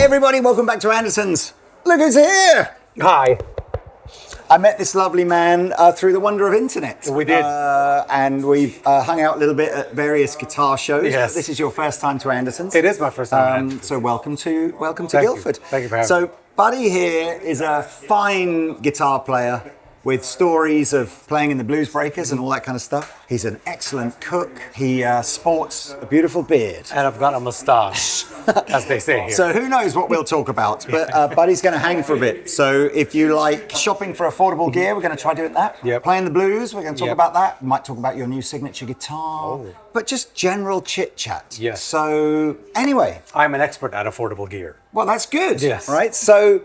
Hey everybody, welcome back to Andertons. Look who's here! Hi. I met this lovely man through the wonder of internet. We did. And we've hung out a little bit at various guitar shows. Yes. This is your first time to Andertons. It is my first time. So welcome to Thank Guildford. you. Thank you for having me. So Buddy here is a fine guitar player with stories of playing in the Bluesbreakers and all that kind of stuff. He's an excellent cook. He sports a beautiful beard. And I've got a mustache, as they say here. So who knows what we'll talk about, but Buddy's going to hang for a bit. So if you like shopping for affordable gear, we're going to try doing that. Yep. Playing the blues, we're going to talk Yep. about that. We might talk about your new signature guitar, but just general chit chat. Yes. So anyway. I'm an expert at affordable gear. Well, that's good. Yes. Right? So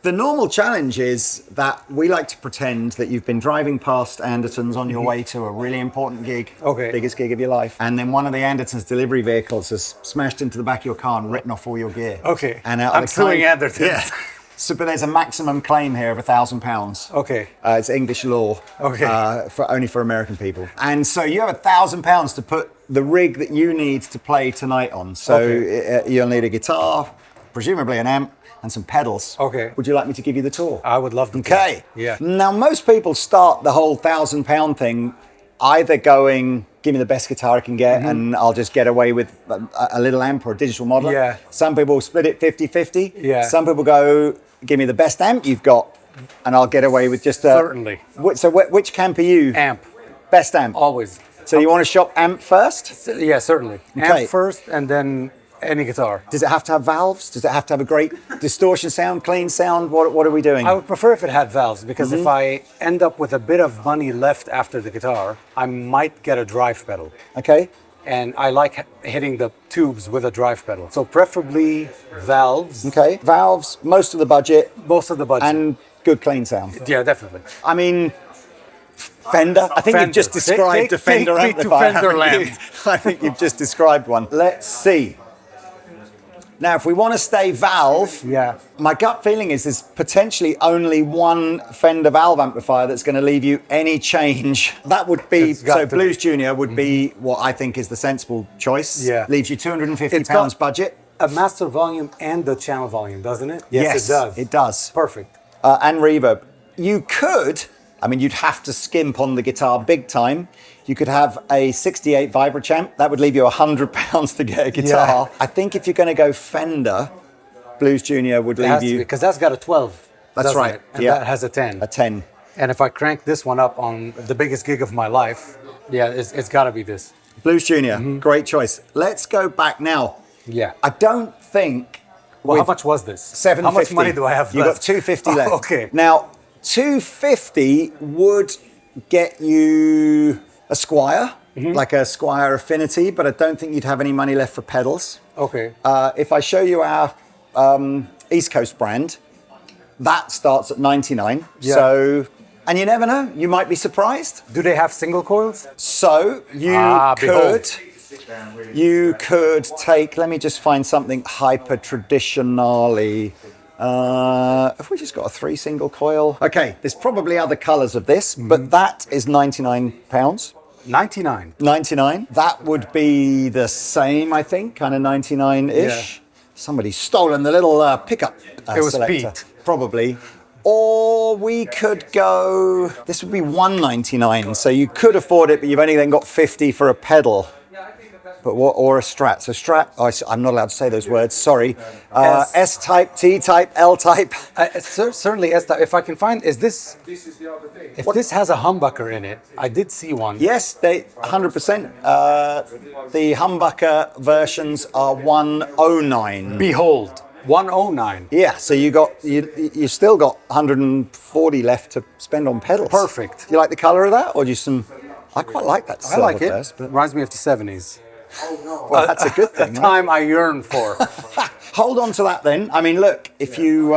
the normal challenge is that we like to pretend that you've been driving past Andertons on your way to a really important gig, biggest gig of your life, and then one of the Andertons delivery vehicles has smashed into the back of your car and written off all your gear. Okay. And out I'm of the suing claim- Anderton. Yeah. So, but there's a maximum claim here of £1,000. Okay. It's English law. Okay. Only for American people. And so you have £1,000 to put the rig that you need to play tonight on. So you'll need a guitar, presumably an amp, and some pedals. Okay. Would you like me to give you the tour? I would love to. Okay. Yeah. Now, most people start the whole £1,000 thing either going, give me the best guitar I can get and I'll just get away with a little amp or a digital modeler. Yeah. Some people split it 50-50. Yeah. Some people go, give me the best amp you've got and I'll get away with just a... Certainly. So which camp are you? Amp. Best amp? Always. So you want to shop amp first? Yeah, certainly. Okay. Amp first and then any guitar. Does it have to have valves? Does it have to have a great distortion sound, clean sound? What are we doing? I would prefer if it had valves because if I end up with a bit of money left after the guitar, I might get a drive pedal. Okay. And I like hitting the tubes with a drive pedal. So preferably valves. Okay. Valves, most of the budget. Most of the budget. And good clean sound. Yeah, definitely. I mean, Fender. I think you've just described a Fender take me to amplifier. Fenderland. I think you've just described one. Let's see. Now, if we want to stay valve, my gut feeling is there's potentially only one Fender valve amplifier that's going to leave you any change. That would be, so Blues Junior would be what I think is the sensible choice. Yeah. Leaves you £250 budget. A master volume and the channel volume, doesn't it? Yes, it does. It does. Perfect. And reverb. You could, I mean, you'd have to skimp on the guitar big time. You could have a 68 Vibrachamp. That would leave you £100 to get a guitar. Yeah. I think if you're going to go Fender, Blues Junior would leave you... Because that's got a 12. That's right. It? And that has a 10. A 10. And if I crank this one up on the biggest gig of my life, it's got to be this. Blues Junior, great choice. Let's go back now. Yeah. I don't think... Well, how much was this? $750. How much money do I have You've left? got $250 left. Okay. Now, $250 would get you a Squire, like a Squire Affinity, but I don't think you'd have any money left for pedals. Okay. If I show you our East Coast brand, that starts at $99. Yeah. So, and you never know, you might be surprised. Do they have single coils? So you could take, let me just find something hyper traditionally. Have we just got a 3 single coil? Okay, there's probably other colors of this, but that is £99. 99. 99. That would be the same, I think, kind of 99-ish. Yeah. Somebody's stolen the little pickup It was selector. Pete. Probably. Or we could go, this would be $199, so you could afford it, but you've only then got 50 for a pedal. But what, or a Strat. So Strat, I'm not allowed to say those words, sorry. S-type, T-type, L-type. Certainly S-type. If I can find, is this... If this has a humbucker in it, I did see one. Yes, they 100%. The humbucker versions are 109. Behold, 109. Yeah, so you still got 140 left to spend on pedals. Perfect. You like the color of that, or do you I quite like that. I like it. First, but... Reminds me of the 70s. Well, that's a good thing. A time I yearn for. Hold on to that then. I mean, look, if you,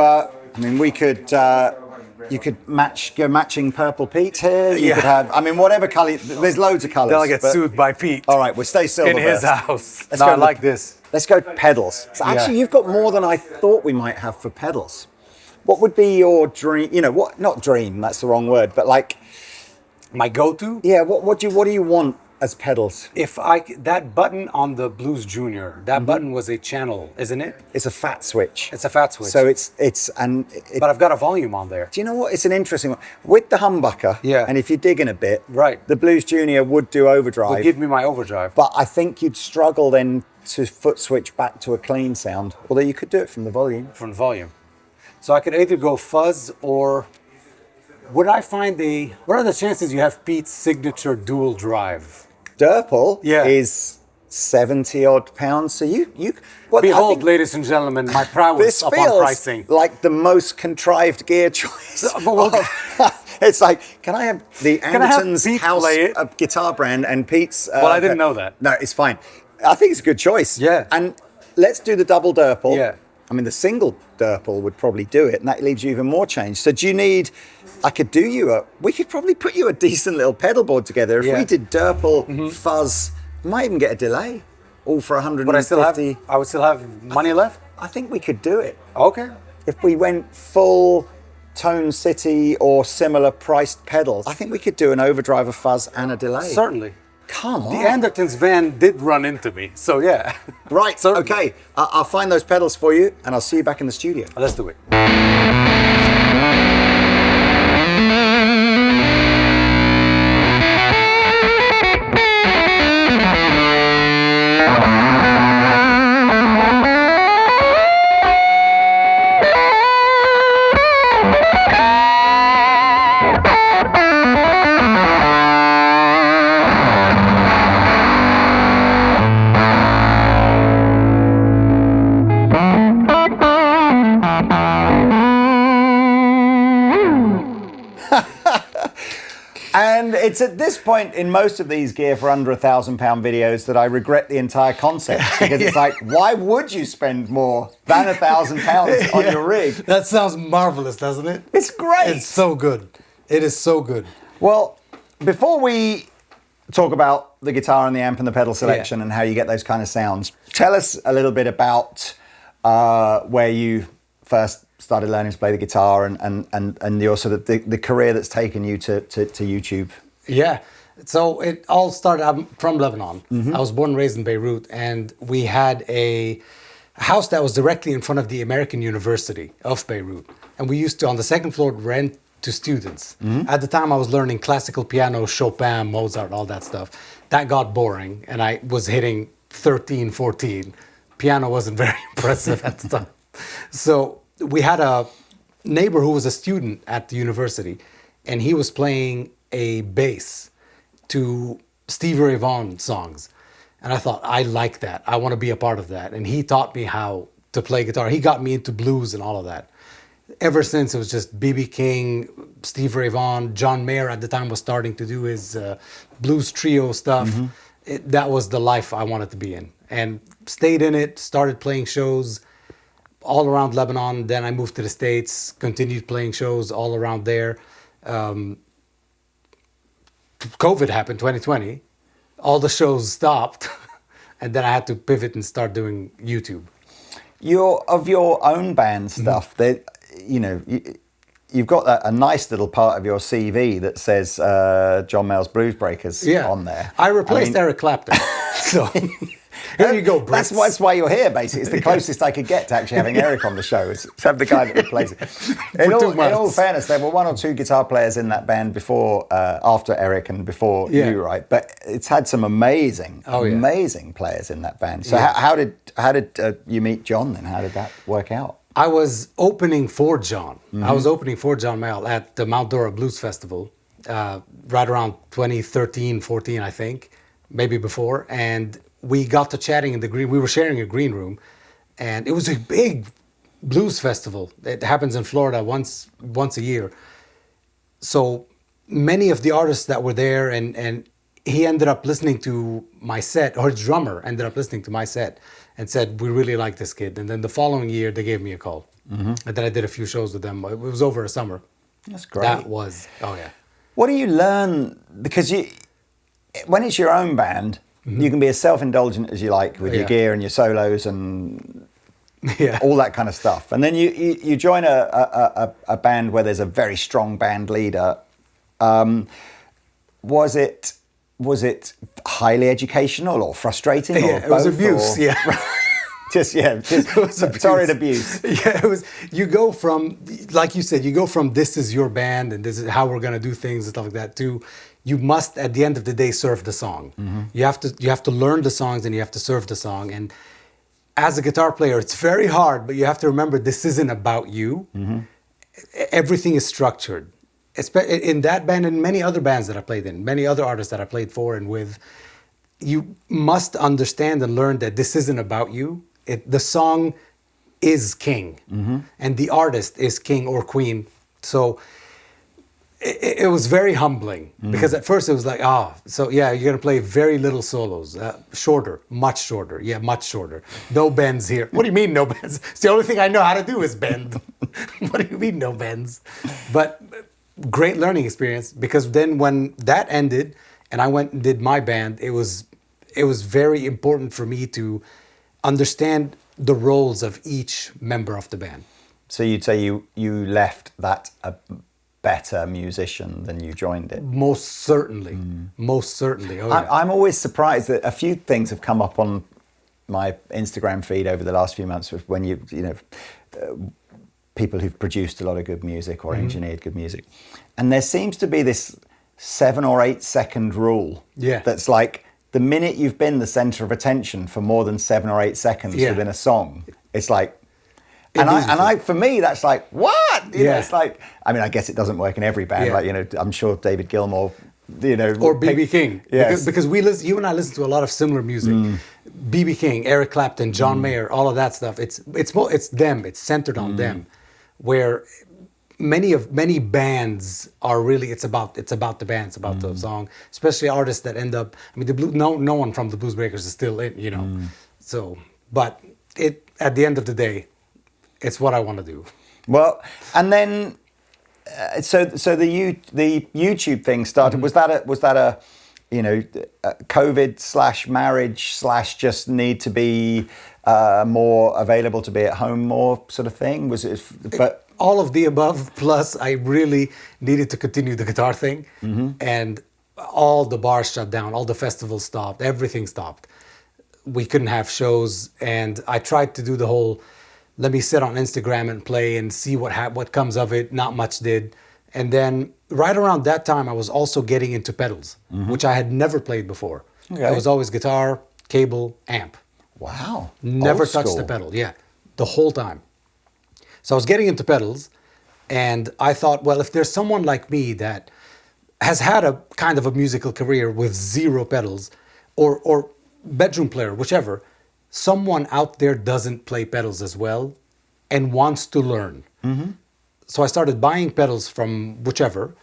we could, you could go matching Purple Pete here. You could have, whatever color. There's loads of colors. They'll get sued by Pete. All right, we'll stay silver in his first. house. Let's no, go I like this. Let's go pedals. So actually, you've got more than I thought we might have for pedals. What would be your dream? What? Not dream. That's the wrong word. But like, my go-to. Yeah. What do you want as pedals. That button on the Blues Junior, that button was a channel, isn't it? It's a fat switch. It's a fat switch. So but I've got a volume on there. Do you know what? It's an interesting one. With the humbucker, and if you're digging a bit, the Blues Junior would do overdrive. Would give me my overdrive. But I think you'd struggle then to foot switch back to a clean sound, although you could do it from the volume. From the volume. So I could either go fuzz or... Would I find what are the chances you have Pete's signature dual drive? Durple is 70 odd pounds. So behold, ladies and gentlemen, my prowess upon pricing. This feels like the most contrived gear choice. It's like, can I have the Andertons house guitar brand and Pete's? Well, I didn't know that. No, it's fine. I think it's a good choice. Yeah. And let's do the double Durple. Yeah. I mean, the single Durple would probably do it, and that leaves you even more change. So do you need, we could probably put you a decent little pedal board together. If we did Durple, fuzz, we might even get a delay, all for 150. But I would still have money left? I think we could do it. Okay. If we went full Tone City or similar priced pedals, I think we could do an overdrive, a fuzz, and a delay. Certainly. Come on. The Andertons van did run into me, so yeah. Right, okay. I'll find those pedals for you, and I'll see you back in the studio. Let's do it. And it's at this point in most of these gear for under £1,000 videos that I regret the entire concept, because it's like, why would you spend more than £1,000 on your rig? That sounds marvelous, doesn't it? It's great. It's so good. It is so good. Well, before we talk about the guitar and the amp and the pedal selection and how you get those kind of sounds, tell us a little bit about where you first started learning to play the guitar and your sort of the career that's taken you to YouTube. Yeah. So it all started, I'm from Lebanon. I was born and raised in Beirut, and we had a house that was directly in front of the American University of Beirut. And we used to, on the second floor, rent to students. At the time, I was learning classical piano, Chopin, Mozart, all that stuff. That got boring, and I was hitting 13, 14. Piano wasn't very impressive at the time. So we had a neighbor who was a student at the university, and he was playing a bass to Stevie Ray Vaughan songs. And I thought, I like that. I want to be a part of that. And he taught me how to play guitar. He got me into blues and all of that. Ever since, it was just B.B. King, Stevie Ray Vaughan, John Mayer at the time was starting to do his blues trio stuff. That was the life I wanted to be in. And stayed in it, started playing shows all around Lebanon. Then I moved to the States, continued playing shows all around there. COVID happened, 2020. All the shows stopped. And then I had to pivot and start doing YouTube. Of your own band stuff, that you've got a nice little part of your CV that says John Mayall's Bluesbreakers on there. I replaced Eric Clapton. So here you go, Brits. That's why you're here, basically. It's the closest I could get to actually having Eric on the show, is to have the guy that replaces it. In all fairness, there were one or two guitar players in that band before, after Eric and before you, right? But it's had some amazing players in that band. So how did you meet John then? How did that work out? I was opening for John. I was opening for John Mayall at the Mount Dora Blues Festival, right around 2013, 14, I think, maybe before. And we got to chatting in the green. We were sharing a green room, and it was a big blues festival. It happens in Florida once a year. So many of the artists that were there, and he ended up listening to my set, or his drummer ended up listening to my set and said, we really like this kid. And then the following year, they gave me a call. And then I did a few shows with them. It was over a summer. That's great. That was, What do you learn? Because when it's your own band, you can be as self-indulgent as you like with your gear and your solos and all that kind of stuff. And then you join a band where there's a very strong band leader. Was it was it highly educational or frustrating? Yeah, or it was both, abuse. or- Yeah. just torrid abuse. Yeah, it was. You go from, like you said, you go from this is your band and this is how we're gonna do things and stuff like that to you must at the end of the day serve the song. You have to learn the songs and you have to serve the song. And as a guitar player, it's very hard, but you have to remember this isn't about you. Everything is structured. In that band and many other bands that I played in, many other artists that I played for and with, you must understand and learn that this isn't about you. The song is king, and the artist is king or queen. So it was very humbling because at first it was like, so yeah, you're gonna play very little solos, shorter, much shorter, much shorter. No bends here. What do you mean no bends? It's the only thing I know how to do is bend. What do you mean no bends? But great learning experience because then when that ended and I went and did my band, it was very important for me to understand the roles of each member of the band. So you'd say you left that a better musician than you joined it? Most certainly. Most certainly. Oh, yeah. I'm always surprised that a few things have come up on my Instagram feed over the last few months when people who've produced a lot of good music or engineered good music. And there seems to be this 7 or 8 second rule that's like, the minute you've been the center of attention for more than 7 or 8 seconds within a song, it's like, for me, that's like, what? You know, it's like, I mean, I guess it doesn't work in every band. Like, I'm sure David Gilmour, or B.B. King. Yes. Because you and I listen to a lot of similar music. B.B. King, Eric Clapton, John Mayer, all of that stuff. It's them. It's centered on them. Where many bands are really it's about the band, it's about the song, especially artists that end up, I mean, no one from the Bluesbreakers is still in, so, but at the end of the day, it's what I want to do. Well, and then so the YouTube thing started. Was that a COVID / marriage / just need to be more available to be at home more sort of thing? Was it? But all of the above, plus I really needed to continue the guitar thing, and all the bars shut down, all the festivals stopped, everything stopped. We couldn't have shows, and I tried to do the whole, let me sit on Instagram and play and see what comes of it. Not much did. And then right around that time, I was also getting into pedals, which I had never played before. Okay. It was always guitar, cable, amp. Wow. Never touched the pedal, the whole time. So I was getting into pedals, and I thought, well, if there's someone like me that has had a kind of a musical career with 0 pedals, or bedroom player, whichever, someone out there doesn't play pedals as well and wants to learn. So I started buying pedals from whichever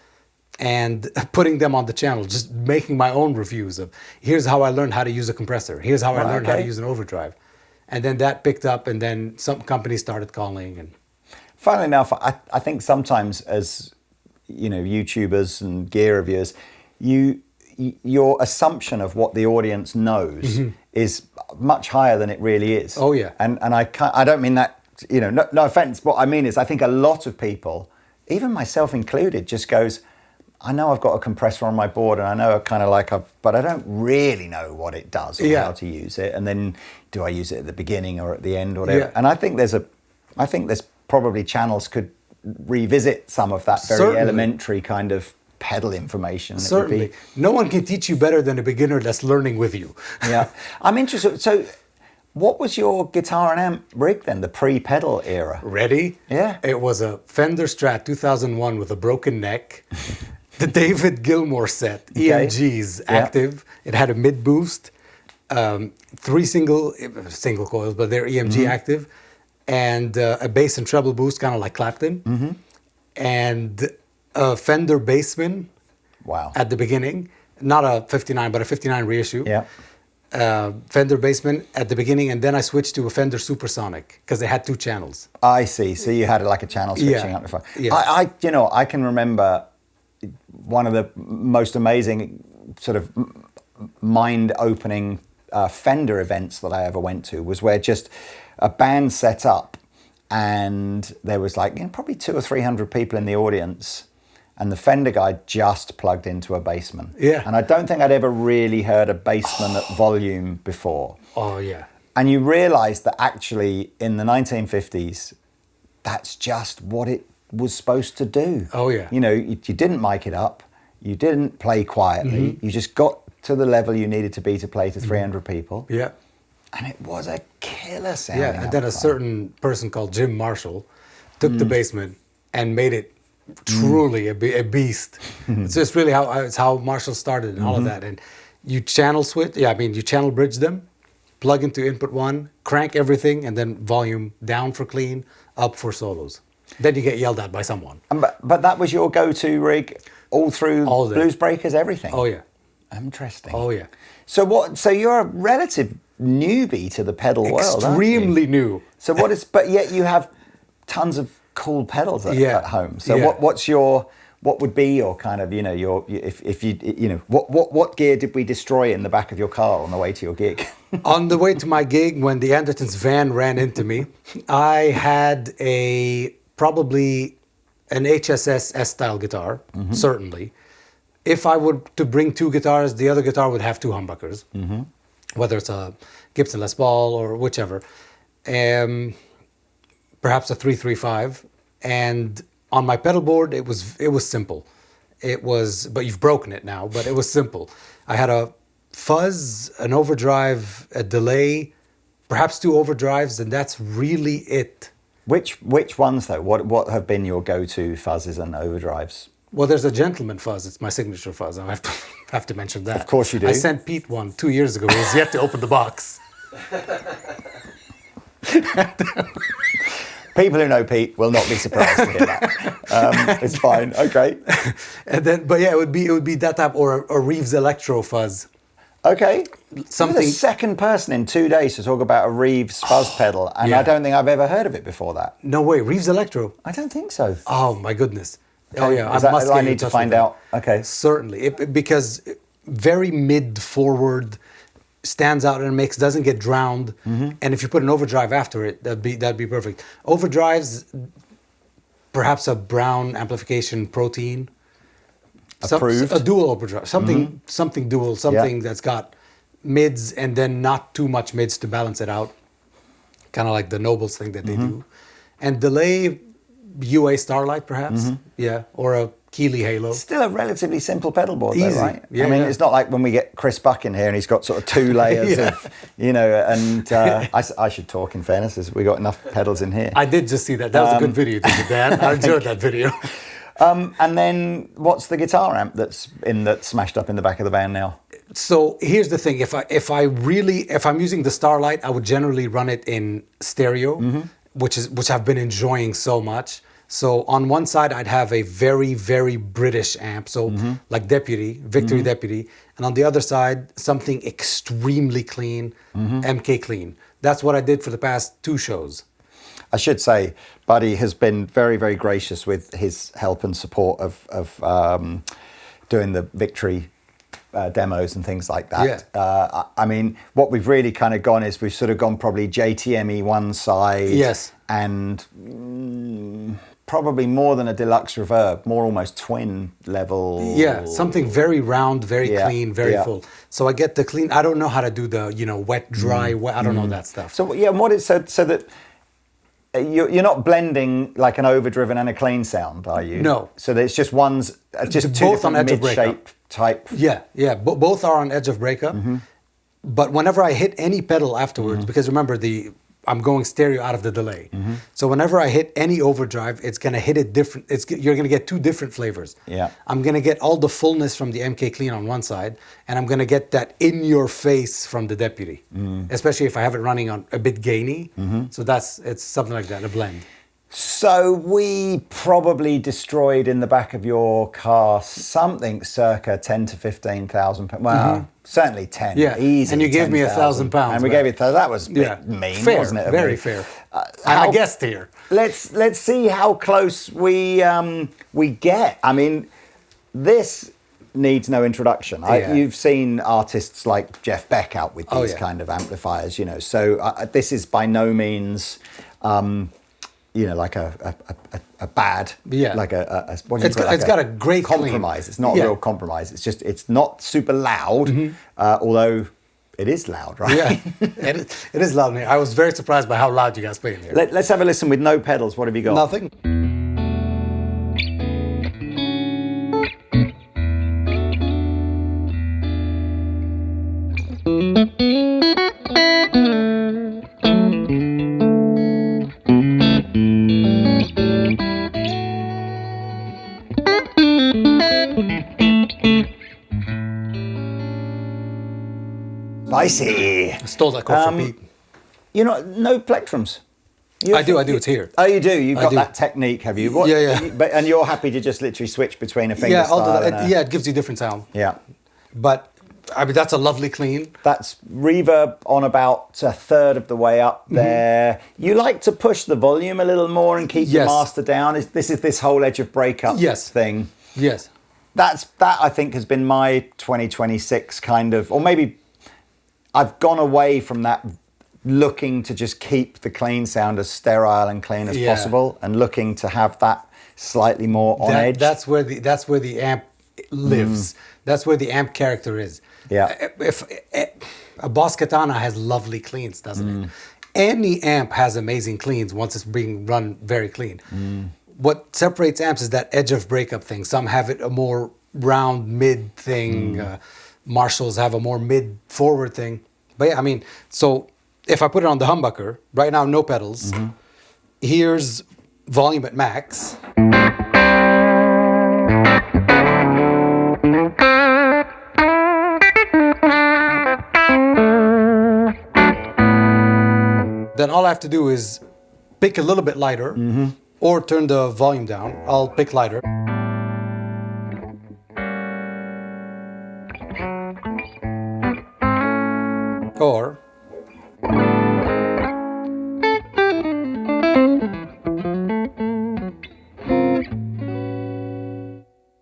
and putting them on the channel, just making my own reviews of, here's how I learned how to use a compressor. Here's how I learned how to use an overdrive. And then that picked up, and then some companies started calling. And funnily enough, I think sometimes as YouTubers and gear reviewers, your assumption of what the audience knows is much higher than it really is. Oh yeah. And I don't mean that, no offense. What I mean is I think a lot of people, even myself included, just goes, I know I've got a compressor on my board and I know kind of but I don't really know what it does or how to use it. And then do I use it at the beginning or at the end or whatever? Yeah. And I think there's probably channels could revisit some of that very elementary kind of pedal information. Certainly. No one can teach you better than a beginner that's learning with you. Yeah. I'm interested. So what was your guitar and amp rig then, the pre-pedal era? Ready? Yeah. It was a Fender Strat 2001 with a broken neck. The David Gilmour set, EMGs active. It had a mid boost, 3 single coils, but they're EMG active, and a bass and treble boost, kind of like Clapton, and a Fender Bassman. Wow! At the beginning, not a 59, but a 59 reissue. Yeah. Fender Bassman at the beginning, and then I switched to a Fender Supersonic because they had 2 channels. I see. So you had like a channel switching amplifier. Yeah. I can remember one of the most amazing sort of mind-opening Fender events that I ever went to was where just a band set up and there was like probably 200 or 300 people in the audience, and the Fender guy just plugged into a Bassman. Yeah. And I don't think I'd ever really heard a Bassman at volume before. Oh, yeah. And you realise that actually in the 1950s, that's just what it was supposed to do. Oh, yeah. You know, you didn't mic it up, you didn't play quietly, you just got to the level you needed to be to play to 300 people. Yeah. And it was a killer sound. Yeah, and then a certain person called Jim Marshall took the Bassman and made it truly a beast. It's just really how Marshall started and all of that. And you channel switch, you channel bridge them, plug into input one, crank everything, and then volume down for clean, up for solos. Then you get yelled at by someone. But that was your go-to rig all through Bluesbreakers, everything? Oh, yeah. Interesting. Oh, yeah. So you're a relative newbie to the pedal world, aren't you? Extremely new. So but yet you have tons of cool pedals at home. So what would be your kind of, what gear did we destroy in the back of your car on the way to your gig? On the way to my gig, when the Andertons van ran into me, I had probably an HSS S-style guitar, certainly. If I were to bring two guitars, the other guitar would have two humbuckers, whether it's a Gibson Les Paul or whichever. Perhaps a 335. And on my pedal board, it was simple. But you've broken it now, but it was simple. I had a fuzz, an overdrive, a delay, perhaps two overdrives, and that's really it. Which ones though? What have been your go-to fuzzes and overdrives? Well, there's a Gentleman fuzz. It's my signature fuzz. I have to mention that. Of course you do. I sent Pete one 2 years ago. He's yet to open the box. People who know Pete will not be surprised to hear that. It's fine. Okay. And then, but yeah, it would be that type or a Reeves Electro fuzz. Okay. Something. You're the second person in 2 days to talk about a Reeves fuzz pedal, and I don't think I've ever heard of it before that. No way, Reeves Electro. I don't think so. Oh my goodness. Okay. Oh yeah, I need to find out. Okay. Certainly, because very mid-forward, stands out in a mix, doesn't get drowned, and if you put an overdrive after it, that'd be perfect. Overdrives, perhaps a Brown Amplification Protein. Approved. A dual overdrive, something dual, that's got mids and then not too much mids to balance it out, kind of like the Nobles thing that they do, and delay. UA Starlight, perhaps, or a Keeley Halo. Still a relatively simple pedal board, Easy. though, right? Yeah, I mean, it's not like when we get Chris Buck in here and he's got sort of 2 layers of, and I should talk in fairness, as we got enough pedals in here. I did just see that. That was a good video, Dan. I enjoyed that video. And then what's the guitar amp that's smashed up in the back of the van now? So here's the thing: if I'm using the Starlight, I would generally run it in stereo, which I've been enjoying so much. So on one side, I'd have a very, very British amp, so like Victory Deputy, and on the other side, something extremely clean, MK clean. That's what I did for the past 2 shows. I should say, Buddy has been very, very gracious with his help and support of doing the Victory demos and things like that. Yeah. I mean, what we've really kind of gone is we've sort of gone probably JTME one side. Yes. And probably more than a deluxe reverb, more almost twin level. Yeah, something very round, very clean, very full. So I get the clean. I don't know how to do the wet, dry. Wet, I don't know that stuff. So yeah, and what is so that you're not blending like an overdriven and a clean sound, are you? No. So there's just one's just two both on edge of breakup. mid-shape type. Yeah. Both are on edge of breakup. But whenever I hit any pedal afterwards, because remember I'm going stereo out of the delay. So whenever I hit any overdrive, it's going to hit it different. You're going to get 2 different flavors. Yeah. I'm going to get all the fullness from the MK Clean on one side, and I'm going to get that in your face from the Deputy, especially if I have it running on a bit gainy. So it's something like that, a blend. So we probably destroyed in the back of your car something circa 10 to 15,000 pounds. Well, certainly 10. Yeah, easy. and you gave me 1,000 pounds. And we gave it. That was a bit mean, fair, wasn't it? Very fair. I'm a guest here. Let's see how close we get. I mean, this needs no introduction. You've seen artists like Jeff Beck out with these kind of amplifiers, So this is by no means like a bad, like a what do you call it? It's got a great compromise. Clean. It's not a real compromise. It's just, it's not super loud, although it is loud, right? Yeah, it is loud in here. I was very surprised by how loud you guys play in here. Let's have a listen with no pedals. What have you got? Nothing. Spicy. I stole that quote from Pete. No plectrums. I do. It's here. Oh, you do. You've got that technique, have you? Yeah. And you're happy to just literally switch between a finger style and it gives you different sound. Yeah. But I mean, that's a lovely clean. That's reverb on about a third of the way up there. You like to push the volume a little more and keep the master down. This is this whole edge of breakup thing. Yes. That I think has been my 2026 kind of, or maybe I've gone away from that, looking to just keep the clean sound as sterile and clean as possible, and looking to have that slightly more on edge. That's where the amp lives. That's where the amp character is. Yeah. If a Boss Katana has lovely cleans, doesn't it? Any amp has amazing cleans once it's being run very clean. What separates amps is that edge of breakup thing. Some have it a more round mid thing. Marshalls have a more mid forward thing. But yeah, I mean, so if I put it on the humbucker, right now no pedals. Here's volume at max. Then all I have to do is pick a little bit lighter or turn the volume down. I'll pick lighter. Or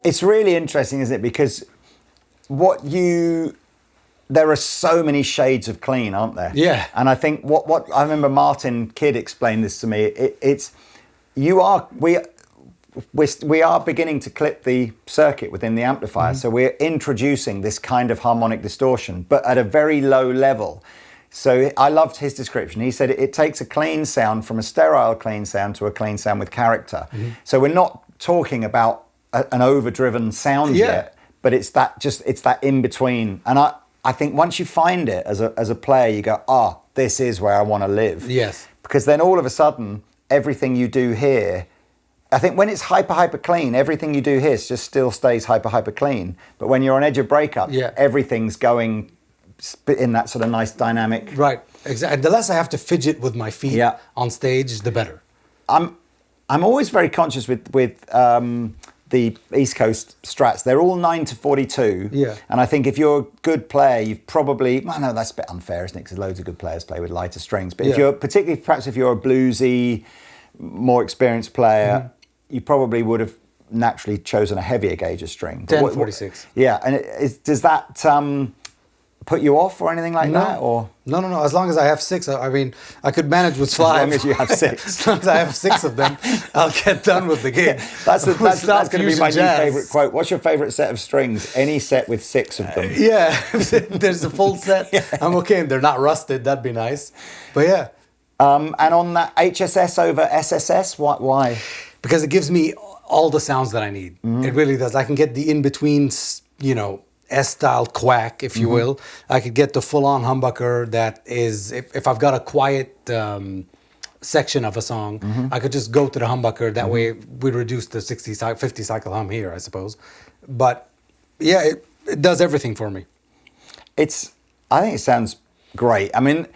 it's really interesting, isn't it? Because there are so many shades of clean, aren't there? Yeah. And I think what I remember Martin Kidd explained this to me. We are beginning to clip the circuit within the amplifier, so we're introducing this kind of harmonic distortion, but at a very low level. So I loved his description. He said it takes a clean sound from a sterile clean sound to a clean sound with character. So we're not talking about an overdriven sound yet, but it's that in between. And I think once you find it as a player, you go, this is where I want to live. Yes. Because then all of a sudden, everything you do here, I think when it's hyper clean, everything you do here just still stays hyper clean. But when you're on edge of breakup, everything's going in that sort of nice dynamic. Right, exactly. The less I have to fidget with my feet on stage, the better. I'm always very conscious with the East Coast Strats. They're all 9-42. Yeah. And I think if you're a good player, you've probably, well, no, that's a bit unfair, isn't it? Because loads of good players play with lighter strings. But if you're, particularly perhaps if you're a bluesy, more experienced player, you probably would have naturally chosen a heavier gauge of string. 10-46. Yeah, and does that put you off or anything like that? Or No. As long as I have 6, I mean, I could manage with 5. As long as you have 6. As long as I have 6 of them, I'll get done with the gig. That's going to be my new favourite quote. What's your favourite set of strings? Any set with 6 of them. There's a full set. I'm okay, and they're not rusted. That'd be nice. But yeah. And on that HSS over SSS, why? Because it gives me all the sounds that I need. It really does. I can get the in-between, S-style quack, if you will. I could get the full-on humbucker that is, if I've got a quiet section of a song, I could just go to the humbucker. That way we reduce the 50 cycle hum here, I suppose. But yeah, it does everything for me. I think it sounds great. I mean,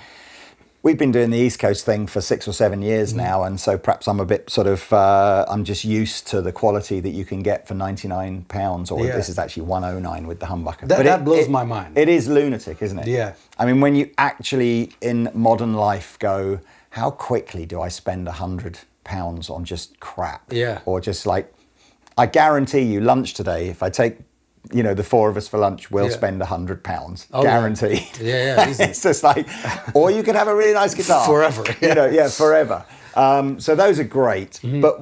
we've been doing the East Coast thing for 6 or 7 years now, and so perhaps I'm a bit sort of, I'm just used to the quality that you can get for £99, or this is actually £109 with the humbucker. That blows my mind. It is lunatic, isn't it? Yeah. I mean, when you actually, in modern life, go, how quickly do I spend £100 on just crap? Yeah. Or just like, I guarantee you, lunch today, if I take the 4 of us for lunch, we'll spend £100, guaranteed. Yeah, easy. It's just like, or you could have a really nice guitar forever. forever. So those are great. But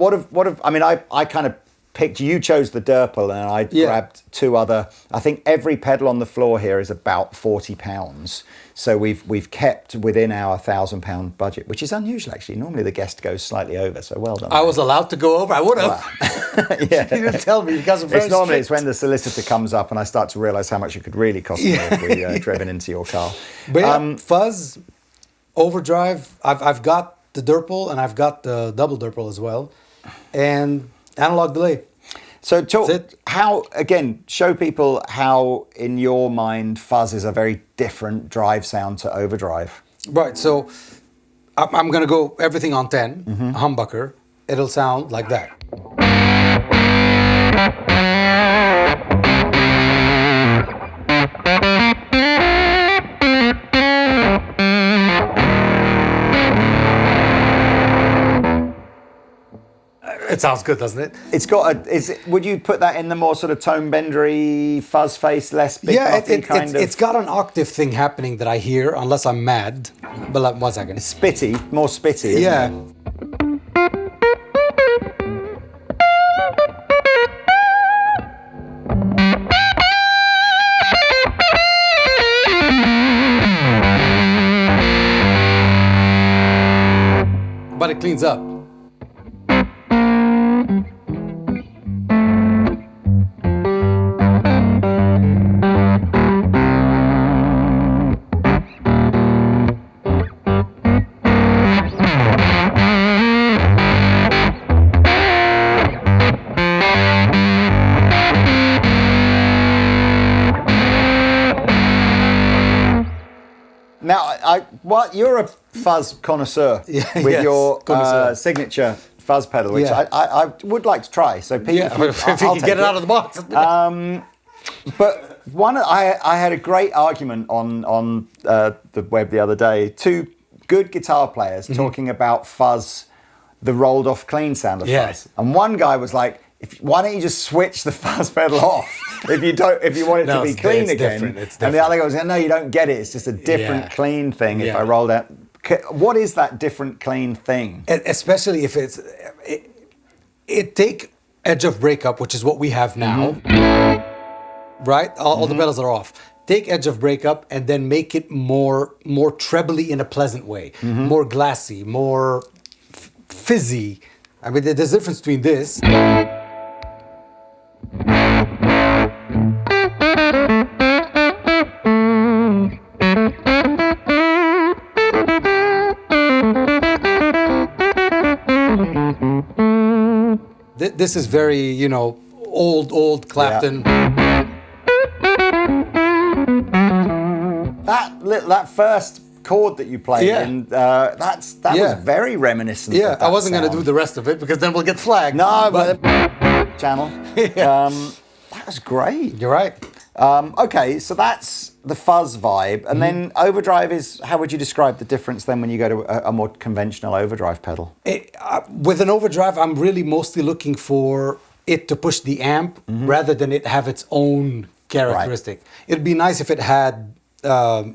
I mean, I kind of picked, you chose the Durple and I grabbed two other. I think every pedal on the floor here is about £40. So we've kept within our £1,000 budget, which is unusual actually. Normally the guest goes slightly over, so well done. I was allowed to go over. I would have. Yeah. You didn't tell me. You guys are very Normally strict. it's when the solicitor comes up and I start to realise how much it could really cost me if we driven into your car. But fuzz, overdrive. I've got the Durple and I've got the double Durple as well, and analog delay. So show people how, in your mind, fuzz is a very different drive sound to overdrive. Right, so I'm going to go everything on 10, humbucker. It'll sound like that. It sounds good, doesn't it? It's got would you put that in the more sort of tone bendery, fuzz face, less big kind of? It's got an octave thing happening that I hear, unless I'm mad. But 1 second. Spitty, more spitty, isn't it? But it cleans up. Now, you're a fuzz connoisseur with your signature fuzz pedal, which I would like to try. So, Pete, if you can get it out of the box. But I had a great argument on the web the other day. Two good guitar players talking about fuzz, the rolled off clean sound of fuzz, and one guy was like, why don't you just switch the fuzz pedal off if you want it to be clean again? And the other guy was like, no, you don't get it. It's just a different clean thing if I roll that. What is that different clean thing? Especially if it take edge of breakup, which is what we have now, right? All the pedals are off. Take edge of breakup and then make it more trebly in a pleasant way, more glassy, more fizzy. I mean, there's a difference between this. This is very, old Clapton. That first chord that you played in, that was very reminiscent. Yeah, of that I wasn't going to sound. do the rest of it because then we'll get flagged. No, but channel. That was great. You're right. Okay, so that's the fuzz vibe, and then overdrive is. How would you describe the difference then when you go to a more conventional overdrive pedal? With an overdrive, I'm really mostly looking for it to push the amp rather than it have its own characteristic. Right. It'd be nice if it had, a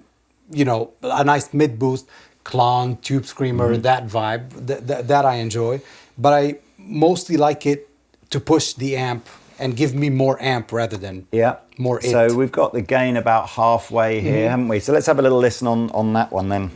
nice mid boost, clon, tube screamer, that vibe. That I enjoy, but I mostly like it to push the amp and give me more amp rather than more it. So we've got the gain about halfway here, haven't we? So let's have a little listen on that one then.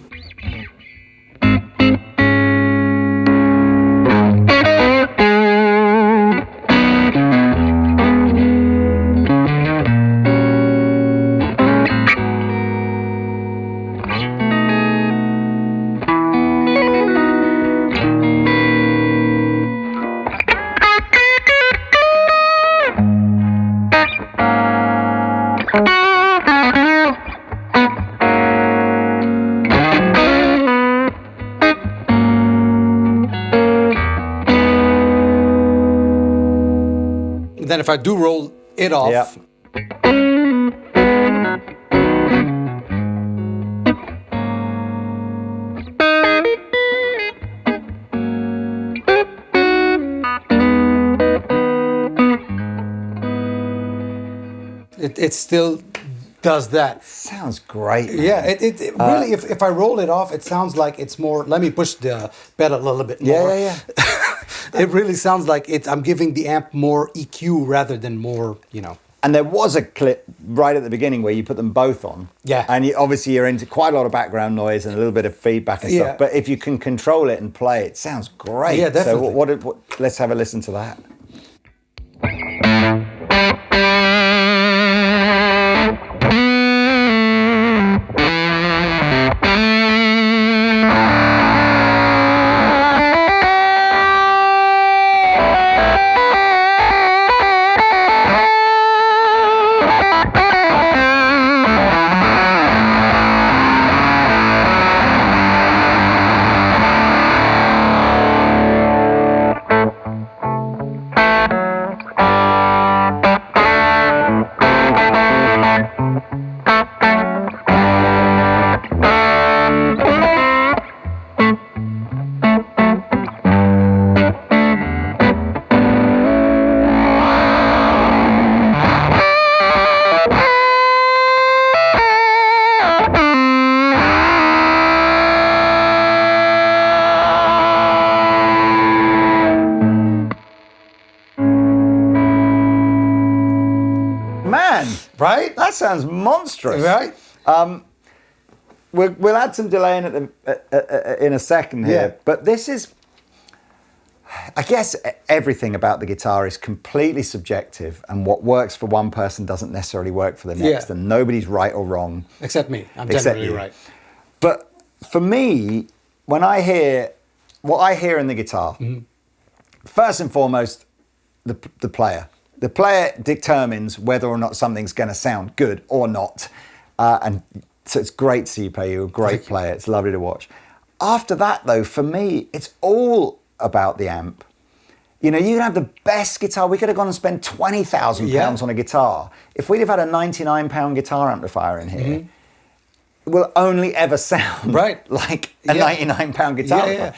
Then if I do roll it off, it's still does that. Sounds great. Man. Yeah, it really, if I roll it off, it sounds like it's more, let me push the pedal a little bit more. Yeah. It really sounds like I'm giving the amp more EQ rather than more, And there was a clip right at the beginning where you put them both on. Yeah. And obviously you're into quite a lot of background noise and a little bit of feedback and stuff. But if you can control it and play, it sounds great. Yeah, definitely. So let's have a listen to that. Right? That sounds monstrous. Right? We'll add some delay in a second here. Yeah. But this is, I guess everything about the guitar is completely subjective, and what works for one person doesn't necessarily work for the next, and nobody's right or wrong. Except me. I'm Except generally you. right. But for me, when I hear what I hear in the guitar, first and foremost, the player. The player determines whether or not something's going to sound good or not. And so it's great to see you play. You're a great player. It's lovely to watch. After that, though, for me, it's all about the amp. You can have the best guitar. We could have gone and spent £20,000 on a guitar. If we'd have had a £99 guitar amplifier in here, it will only ever sound like a £99 guitar amplifier.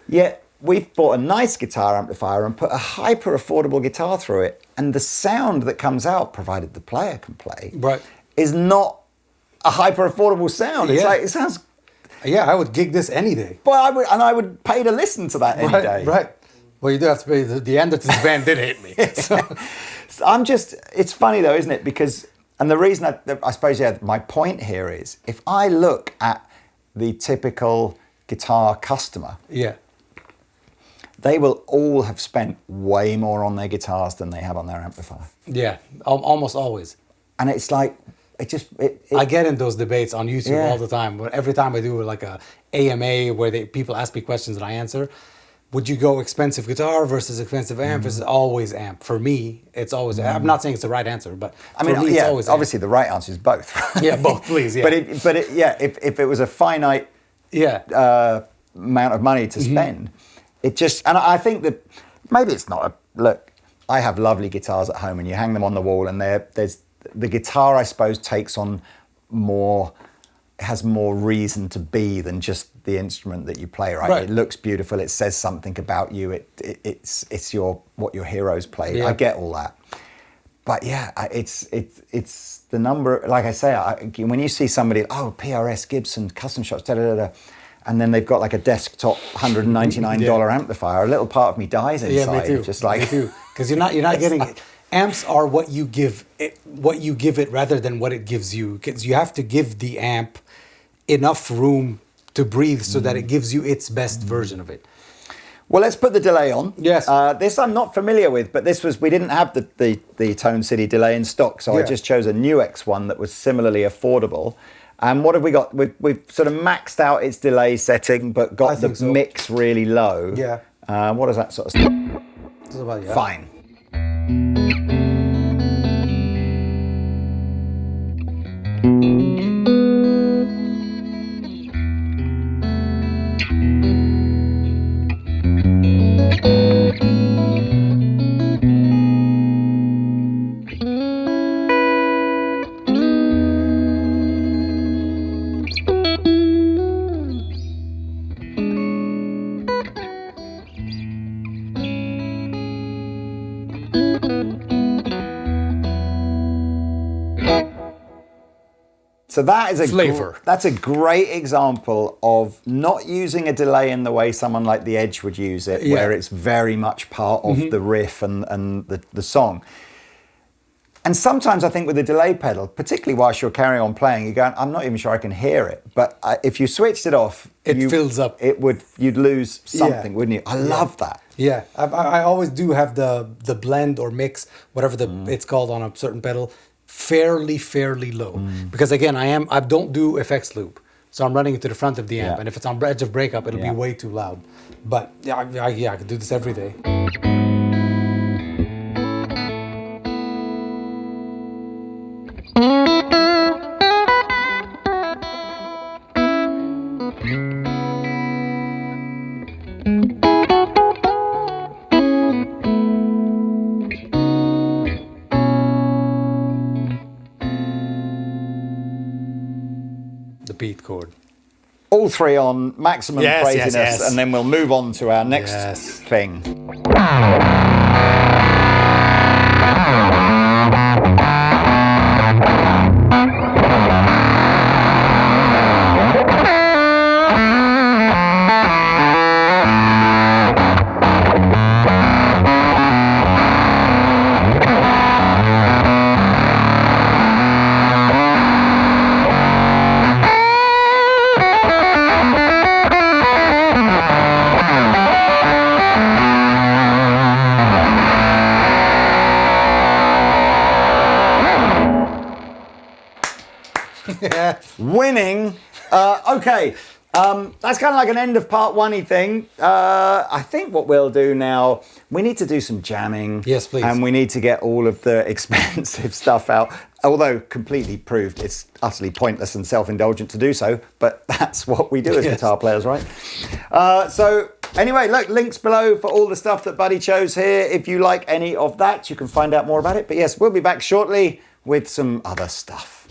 Yet we've bought a nice guitar amplifier and put a hyper affordable guitar through it, and the sound that comes out, provided the player can play, is not a hyper affordable sound. It's like, it sounds. Yeah, I would gig this any day. But I would pay to listen to that any day. Right. Well, you do have to pay. The Andertons band did hit me. So. It's funny though, isn't it? Because, and the reason I suppose, my point here is, if I look at the typical guitar customer, they will all have spent way more on their guitars than they have on their amplifier. Yeah, almost always. And it's like, I get in those debates on YouTube all the time. Every time I do like a AMA where people ask me questions and I answer, would you go expensive guitar versus expensive amp? Versus always amp. For me, it's always amp. I'm not saying it's the right ansber, but for me, it's always obviously amp. the right answer is both. Right? Yeah, both, please. Yeah. But if it was a finite amount of money to spend, it just, and I think that maybe it's not look, I have lovely guitars at home and you hang them on the wall, and there's the guitar, I suppose, takes on more, has more reason to be than just the instrument that you play, right? It looks beautiful, it says something about you, it's what your heroes play. I get all that. But it's the number, like I say, when you see somebody, PRS, Gibson, custom shots, and then they've got like a desktop $199 amplifier, a little part of me dies inside. Yeah, me too. Just like, me too. Because you're not getting it. Amps are what you give it rather than what it gives you. Because you have to give the amp enough room to breathe so that it gives you its best version of it. Well, let's put the delay on. Yes. This I'm not familiar with, but we didn't have the Tone City delay in stock, so I just chose a Nuex one that was similarly affordable. And what have we got? We've sort of maxed out its delay setting, but got the mix really low. Yeah. What does that sort of Fine. So that is a flavor. That's a great example of not using a delay in the way someone like the Edge would use it, where it's very much part of the riff and the song. And sometimes I think with the delay pedal, particularly whilst you're carrying on playing, you're going, I'm not even sure I can hear it. But if you switched it off, it fills up. You'd lose something, wouldn't you? I love that. Yeah, I always do have the blend or mix, whatever it's called on a certain pedal, fairly low. Because again, I don't do effects loop. So I'm running it to the front of the amp. And if it's on edge of breakup, it'll be way too loud. But yeah, I could do this every day. The beat chord. All three on maximum craziness, yes. and then we'll move on to our next thing. Winning. Okay. That's kind of like an end of part one-y thing. I think what we'll do now, we need to do some jamming. Yes, please. And we need to get all of the expensive stuff out. Although completely proved it's utterly pointless and self-indulgent to do so, but that's what we do as guitar players, right? So anyway, look, links below for all the stuff that Buddy chose here. If you like any of that, you can find out more about it. But yes, we'll be back shortly with some other stuff.